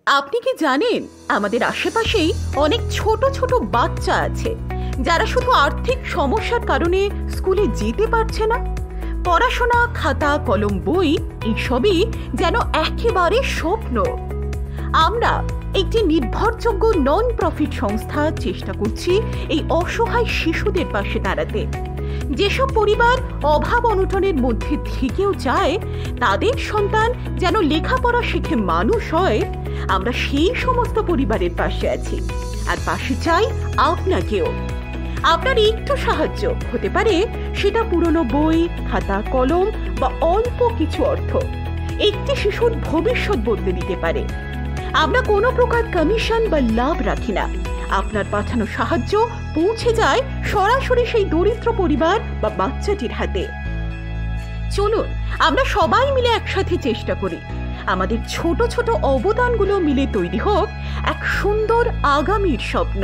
আপনি কি জানেন আমাদের আশেপাশেই অনেক ছোট ছোট বাচ্চা আছে যারা শুধু আর্থিক সমস্যার কারণে স্কুলে যেতে পারছে না। পড়াশোনা, খাতা, কলম, বই এইসবই যেন একেবারে স্বপ্ন। আমরা একটি নির্ভরযোগ্য নন প্রফিট সংস্থা চেষ্টা করছি এই অসহায় শিশুদের পাশে দাঁড়াতে। যেসব পরিবার অভাব অনটনের মধ্যে থেকেও চায় তাদের সন্তান যেন লেখাপড়া শিখে মানুষ হয়, আমরা সেই সমস্ত পরিবারের পাশে আছি। আর পাশে চাই আপনাকেও। আপনার একটু সাহায্য হতে পারে, সেটা পুরনো বই, খাতা, কলম বা অল্প কিছু অর্থ একটি শিশুর ভবিষ্যৎ বদলে দিতে পারে। আমরা কোনো প্রকার কমিশন বা লাভ রাখি না। আপনার পাঠানো সাহায্য পৌঁছে যায় সরাসরি সেই দরিদ্র পরিবার বা বাচ্চাটির হাতে। চলুন আমরা সবাই মিলে একসাথে চেষ্টা করি। আমাদের ছোট ছোট অবদানগুলো মিলে তৈরি হোক এক সুন্দর আগামীর স্বপ্ন।